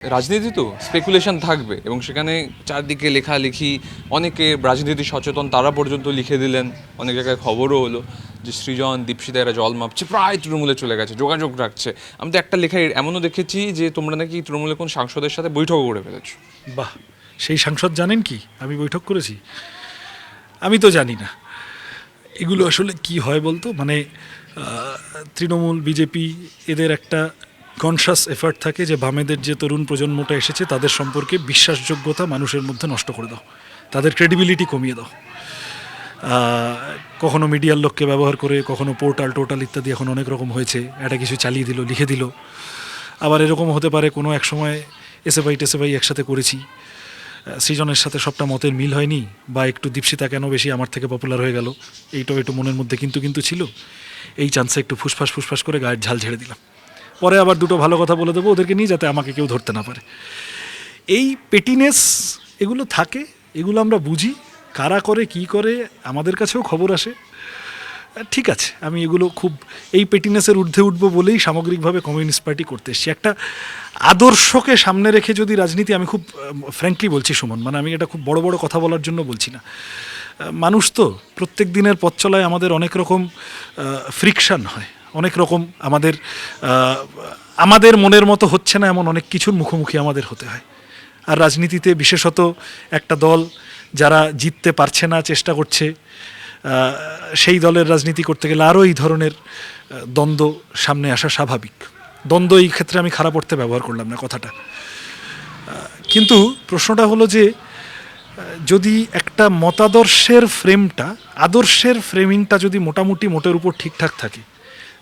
রাজনীতি তো স্পেকুলেশন থাকবে এবং সেখানে চারদিকে লেখালেখি অনেকে রাজনীতি সচেতন তারা পর্যন্ত লিখে দিলেন, অনেক জায়গায় খবরও হলো যে সৃজন দীপশিতা এরা জল মাপছে, প্রায় তৃণমূলে চলে গেছে, যোগাযোগ রাখছে। আমি তো একটা লেখায় এমনও দেখেছি যে তোমরা নাকি তৃণমূলের কোন সাংসদের সাথে বৈঠকও করে ফেলেছো। বাহ, সেই সাংসদ জানেন কি আমি বৈঠক করেছি? আমি তো জানি না। এগুলো আসলে কি হয় বলতো, মানে তৃণমূল বিজেপি এদের একটা কনসাস এফার্ট থাকে যে বামেদের যে তরুণ প্রজন্মটা এসেছে তাদের সম্পর্কে বিশ্বাসযোগ্যতা মানুষের মধ্যে নষ্ট করে দাও, তাদের ক্রেডিবিলিটি কমিয়ে দাও। কখনো মিডিয়ার লোককে ব্যবহার করে, কখনো পোর্টাল টোটাল ইত্যাদি এখন অনেক রকম হয়েছে, একটা কিছু চালিয়ে দিল, লিখে দিল। আবার এরকম হতে পারে কোনো এক সময় টেসেভাই একসাথে করেছি, সৃজনের সাথে সবটা মতের মিল হয়নি, বা একটু দীপশিতা কেন বেশি আমার থেকে পপুলার হয়ে গেল, এইটাও একটু মনের মধ্যে কিন্তু ছিল। এই চান্সে একটু ফুসফাস করে গায়ের ঝাল ঝেড়ে দিলাম। পরে আবার দুটো ভালো কথা বলে দেবো ওদেরকে নিয়ে, যাতে আমাকে কেউ ধরতে না পারে। এই পেটিনেস এগুলো থাকে, এগুলো আমরা বুঝি, কারা করে কি করে আমাদের কাছেও খবর আসে। ঠিক আছে, আমি এগুলো খুব এই পেটিনেসের ঊর্ধ্বে উঠবো বলেই সামগ্রিকভাবে কমিউনিস্ট পার্টি করতে এসেছি। একটা আদর্শকে সামনে রেখে যদি রাজনীতি, আমি খুব ফ্র্যাঙ্কলি বলছি সুমন, মানে আমি এটা খুব বড় কথা বলার জন্য বলছি না। মানুষ তো প্রত্যেক দিনের পথ চলায় আমাদের অনেক রকম ফ্রিকশন হয়, অনেক রকম আমাদের মনের মতো হচ্ছে না এমন অনেক কিছুর মুখোমুখি আমাদের হতে হয়। আর রাজনীতিতে বিশেষত একটা দল যারা জিততে পারছে না, চেষ্টা করছে, সেই দলের রাজনীতি করতে গেলে আরও এই ধরনের দ্বন্দ্ব সামনে আসা স্বাভাবিক। দ্বন্দ্ব এই ক্ষেত্রে আমি খারাপ অর্থে ব্যবহার করলাম না কথাটা। কিন্তু প্রশ্নটা হলো যে যদি একটা মতাদর্শের ফ্রেমটা, আদর্শের ফ্রেমিংটা যদি মোটামুটি মোটের উপর ঠিকঠাক থাকে,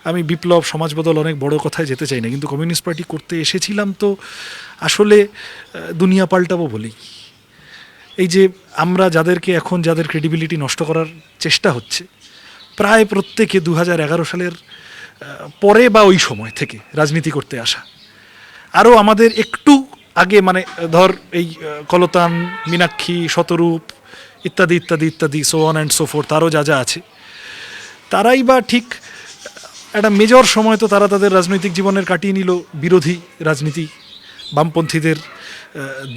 আমি বিপ্লব সমাজ বদল অনেক বড় কথায় যেতে চাই না, কিন্তু কমিউনিস্ট পার্টি করতে এসেছিলাম তো আসলে দুনিয়া পাল্টাবো বলেই। এই যে আমরা যাদেরকে এখন যাদের ক্রেডিবিলিটি নষ্ট করার চেষ্টা হচ্ছে, প্রায় প্রত্যেকে 2011 সালের পরে বা ওই সময় থেকে রাজনীতি করতে আসা। আরও আমাদের একটু আগে, মানে ধর এই কলতান, মীনাক্ষী, শতরূপ ইত্যাদি ইত্যাদি ইত্যাদি, so on and so fourth, আরও যা আছে, তারাই বা ঠিক একটা মেজর সময় তো তারা তাদের রাজনৈতিক জীবনের কাটিয়ে নিল বিরোধী রাজনীতি, বামপন্থীদের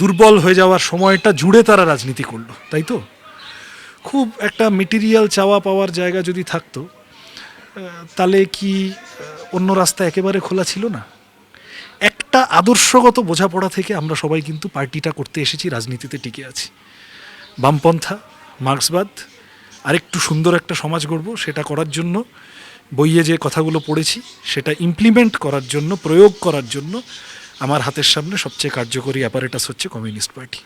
দুর্বল হয়ে যাওয়ার সময়টা জুড়ে তারা রাজনীতি করলো, তাই তো? খুব একটা মেটেরিয়াল চাওয়া পাওয়ার জায়গা যদি থাকতো, তাহলে কি অন্য রাস্তা একেবারে খোলা ছিল না? একটা আদর্শগত বোঝাপড়া থেকে আমরা সবাই কিন্তু পার্টিটা করতে এসেছি, রাজনীতিতে টিকে আছি। বামপন্থা, মার্ক্সবাদ, আরেকটু সুন্দর একটা সমাজ গড়ব, সেটা করার জন্য বইয়ে যে কথাগুলো পড়েছি সেটা ইমপ্লিমেন্ট করার জন্য, প্রয়োগ করার জন্য আমার হাতের সামনে সবচেয়ে কার্যকরী অ্যাপারেটাস হচ্ছে কমিউনিস্ট পার্টি।